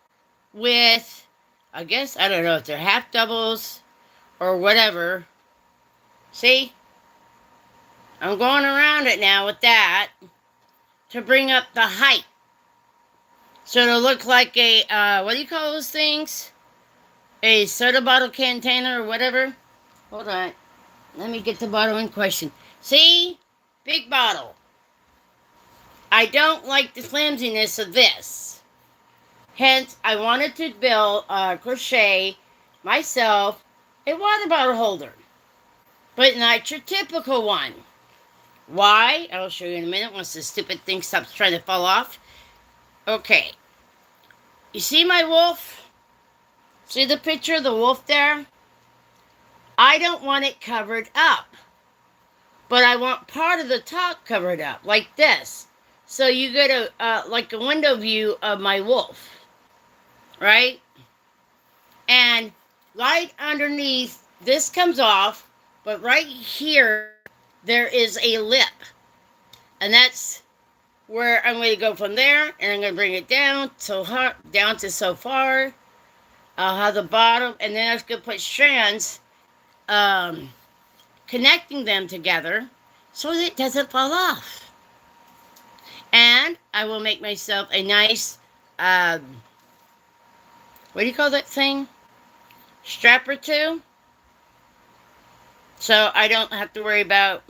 with, I guess, I don't know if they're half doubles or whatever. See? I'm going around it now with that to bring up the height. So it'll look like a, what do you call those things? a soda bottle container or whatever. Hold on. Let me get the bottle in question. See? Big bottle. I don't like the flimsiness of this. Hence, I wanted to build, crochet myself a water bottle holder. But not your typical one. Why? I'll show you in a minute once this stupid thing stops trying to fall off. Okay. You see my wolf? See the picture of the wolf there? I don't want it covered up. But I want part of the top covered up, like this. So you get like a window view of my wolf. Right? And right underneath, this comes off, but right here, there is a lip. And that's where I'm going to go from there, and I'm going to bring it down to so far. I'll have the bottom, and then I was going to put strands, connecting them together so that it doesn't fall off. And I will make myself a nice, what do you call that thing? Strap or two. So I don't have to worry about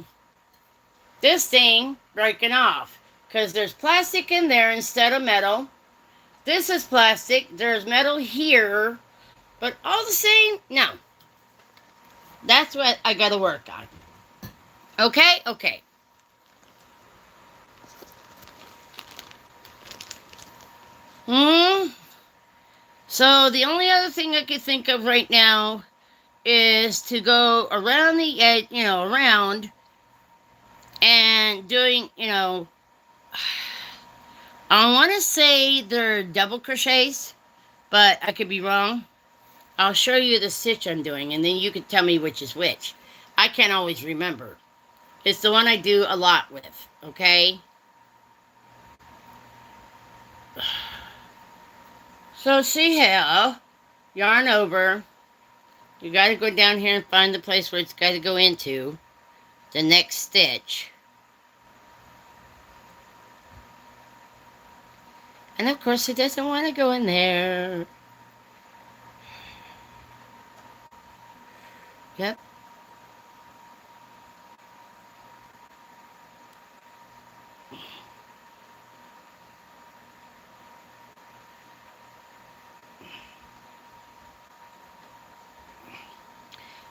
this thing breaking off. Because there's plastic in there instead of metal. This is plastic. There's metal here. But all the same, no. That's what I got to work on. Okay? Okay. So the only other thing I could think of right now is to go around the edge, around and doing, I want to say they're double crochets, but I could be wrong. I'll show you the stitch I'm doing, and then you can tell me which is which. I can't always remember. It's the one I do a lot with, okay? So see here, yarn over. You got to go down here and find the place where it's got to go into the next stitch. And of course it doesn't want to go in there. Yep.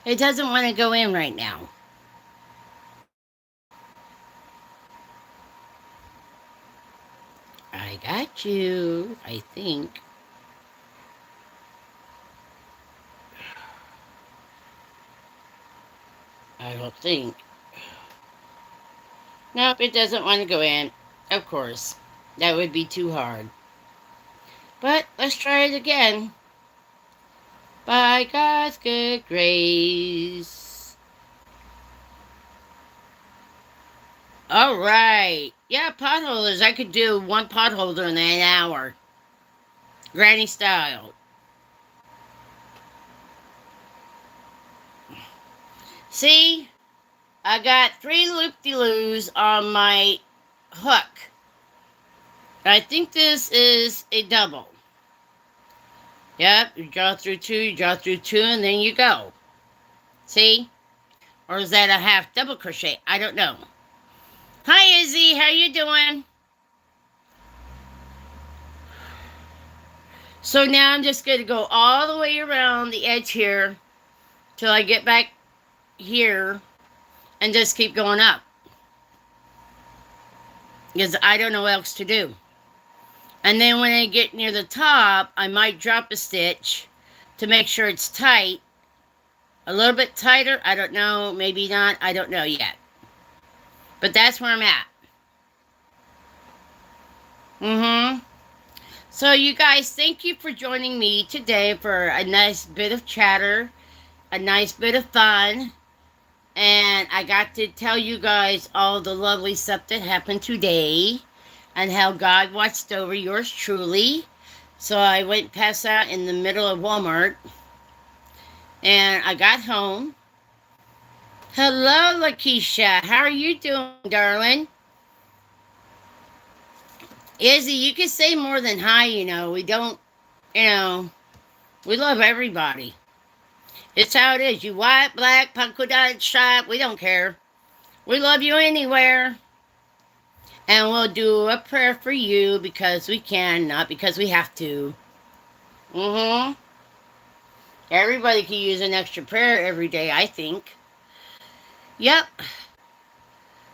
It doesn't want to go in right now. I got you, I think. I don't think. Nope, it doesn't want to go in. Of course. That would be too hard. But let's try it again. By God's good grace. All right. Yeah, pot holders. I could do one pot holder in an hour. Granny style. See? I got 3 loop-de-loos on my hook. I think this is a double. Yep, you draw through 2, and then you go. See? Or is that a half double crochet? I don't know. Hi, Izzy. How you doing? So now I'm just going to go all the way around the edge here till I get back here and just keep going up. Because I don't know what else to do. And then when I get near the top, I might drop a stitch to make sure it's tight. A little bit tighter. I don't know. Maybe not. I don't know yet. But that's where I'm at. So you guys, thank you for joining me today for a nice bit of chatter. A nice bit of fun. And I got to tell you guys all the lovely stuff that happened today. And how God watched over yours truly. So I went past out in the middle of Walmart. And I got home. Hello, Lakeisha. How are you doing, darling? Izzy, you can say more than hi, We don't, We love everybody. It's how it is. You white, black, polka dot stripe, we don't care. We love you anywhere. And we'll do a prayer for you because we can, not because we have to. Mm-hmm. Everybody can use an extra prayer every day, I think. Yep.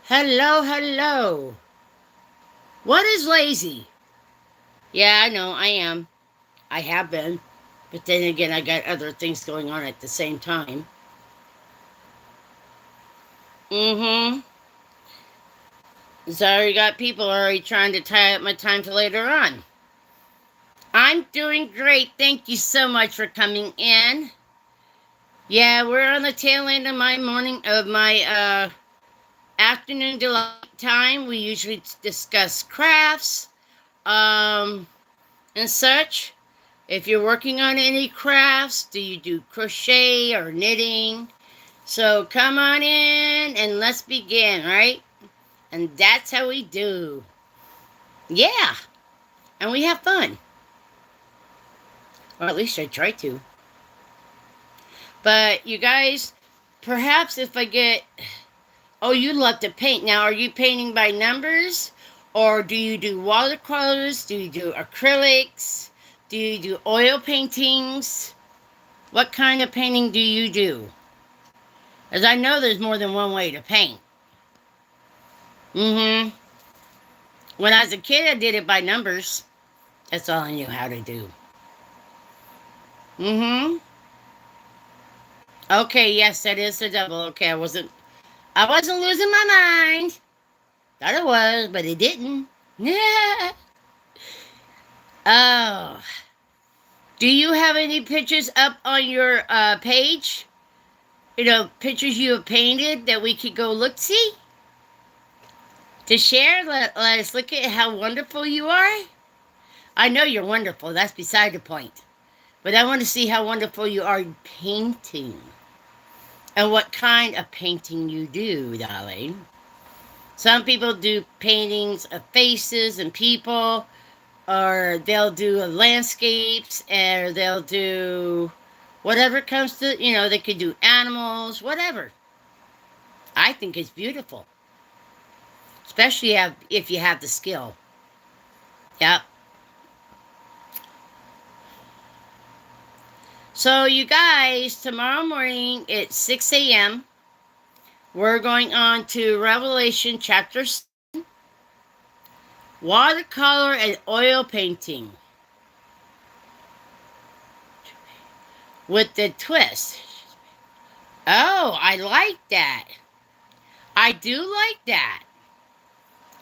Hello, hello. What is lazy? Yeah, I know, I am. I have been. But then again, I got other things going on at the same time. Mm-hmm. So you got people already trying to tie up my time for later on. I'm doing great. Thank you so much for coming in. Yeah, we're on the tail end of my afternoon delight time. We usually discuss crafts, um, and such. If you're working on any crafts, do you do crochet or knitting? So come on in and let's begin, right? And that's how we do. Yeah, and we have fun. Or at least I try to. But you guys, perhaps if I get. Oh, you love to paint. Now, are you painting by numbers? Or do you do watercolors? Do you do acrylics? Do you do oil paintings? What kind of painting do you do? As I know there's more than one way to paint. Mm-hmm. When I was a kid, I did it by numbers. That's all I knew how to do. Mm-hmm. Okay, yes, that is the double. Okay, I wasn't losing my mind. Thought it was, but it didn't. Yeah. Oh. Do you have any pictures up on your page? Pictures you have painted that we could go look see? To share? Let us look at how wonderful you are? I know you're wonderful. That's beside the point. But I want to see how wonderful you are painting. And what kind of painting you do, darling. Some people do paintings of faces and people, or they'll do landscapes, or they'll do whatever comes to, they could do animals, whatever. I think it's beautiful, especially if you have the skill. Yep. So, you guys, tomorrow morning at 6 a.m., we're going on to Revelation chapter 7, watercolor and oil painting with the twist. Oh, I like that. I do like that.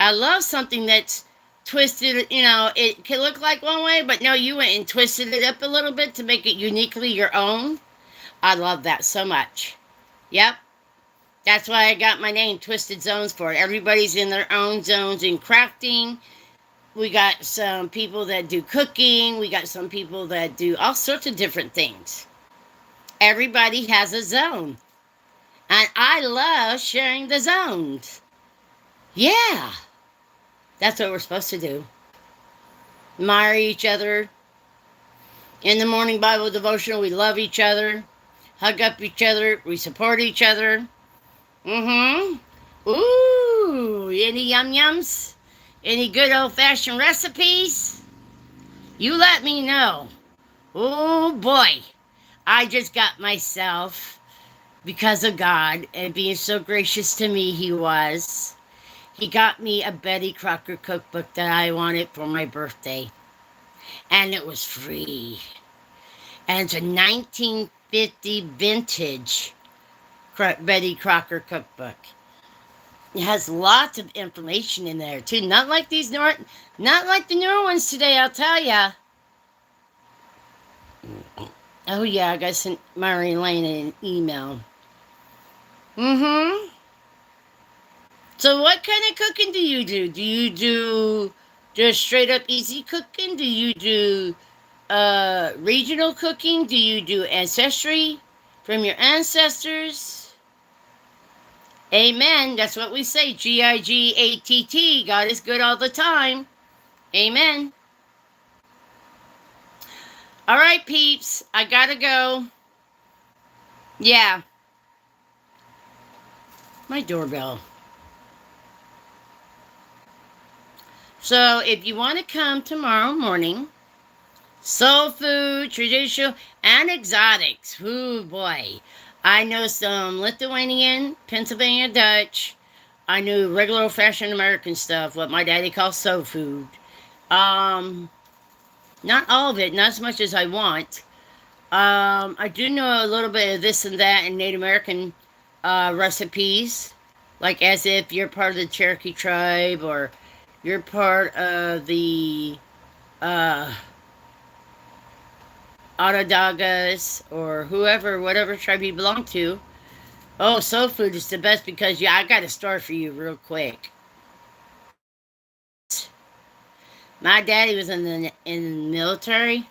I love something that's twisted. It can look like one way, but no, you went and twisted it up a little bit to make it uniquely your own. I love that so much. Yep. That's why I got my name, Twisted Zones, for it. Everybody's in their own zones in crafting. We got some people that do cooking. We got some people that do all sorts of different things. Everybody has a zone. And I love sharing the zones. Yeah. That's what we're supposed to do. Admire each other. In the morning Bible devotional, we love each other. Hug up each other. We support each other. Mm-hmm. Ooh, any yum-yums? Any good old-fashioned recipes? You let me know. Oh, boy. I just got myself, because of God and being so gracious to me he was, he got me a Betty Crocker cookbook that I wanted for my birthday. And it was free. And it's a 1950 vintage Betty Crocker cookbook. It has lots of information in there too. Not like the newer ones today, I'll tell ya. Oh yeah, I got sent Mary Lane an email. Mm-hmm. So what kind of cooking do you do? Do you do just straight up easy cooking? Do you do regional cooking? Do you do ancestry from your ancestors? Amen. That's what we say. Gigatt. God is good all the time. Amen. All right, peeps, I gotta go. Yeah, my doorbell. So if you want to come tomorrow morning, soul food, traditional, and exotics. Ooh boy. I know some Lithuanian, Pennsylvania Dutch. I knew regular old fashioned American stuff, what my daddy calls soul food. Um, Not all of it, not as much as I want. I do know a little bit of this and that in Native American recipes, like as if you're part of the Cherokee tribe or you're part of the uh, Onondagas or whoever, whatever tribe you belong to. Oh, soul food is the best because yeah, I got a story for you real quick. My daddy was in the military,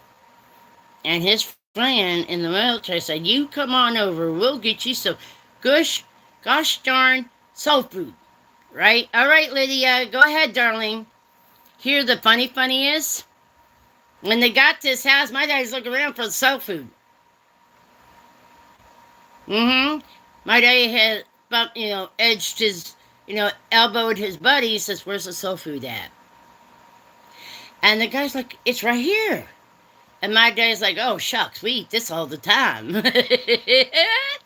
and his friend in the military said, "You come on over, we'll get you some gosh, gosh darn soul food." Right? All right, Lydia, go ahead, darling. Here, the funny is, when they got to his house, my daddy's looking around for the soul food. Mm-hmm. My daddy had, edged his, elbowed his buddy. He says, "Where's the soul food at?" And the guy's like, "It's right here." And my daddy's like, "Oh, shucks, we eat this all the time."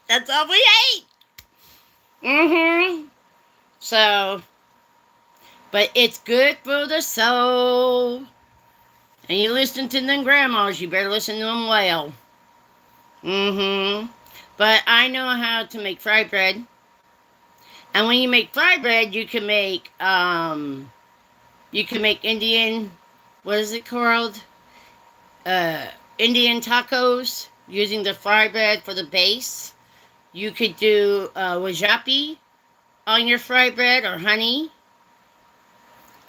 That's all we ate. Mm-hmm. So, but it's good for the soul. And you listen to them grandmas, you better listen to them well. Mm-hmm. But I know how to make fried bread. And when you make fried bread, you can make Indian, what is it called? Uh, Indian tacos using the fried bread for the base. You could do wajapi on your fried bread or honey.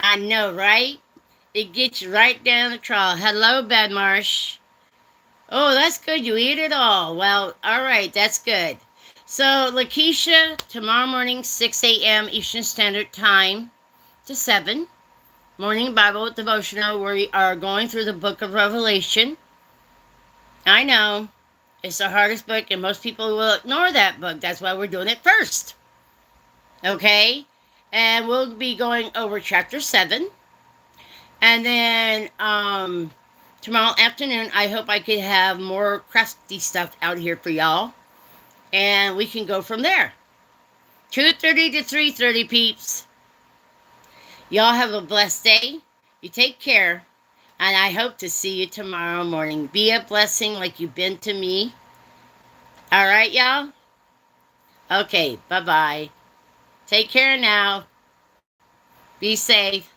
I know, right? It gets you right down the crawl. Hello, Bad Marsh. Oh, that's good. You eat it all. Well, all right. That's good. So, Lakeisha, tomorrow morning, 6 a.m. Eastern Standard Time to 7. Morning Bible devotional. We are going through the book of Revelation. I know. It's the hardest book, and most people will ignore that book. That's why we're doing it first. Okay? And we'll be going over chapter 7. And then tomorrow afternoon, I hope I could have more crafty stuff out here for y'all. And we can go from there. 2:30 to 3:30, peeps. Y'all have a blessed day. You take care. And I hope to see you tomorrow morning. Be a blessing like you've been to me. All right, y'all? Okay, bye-bye. Take care now. Be safe.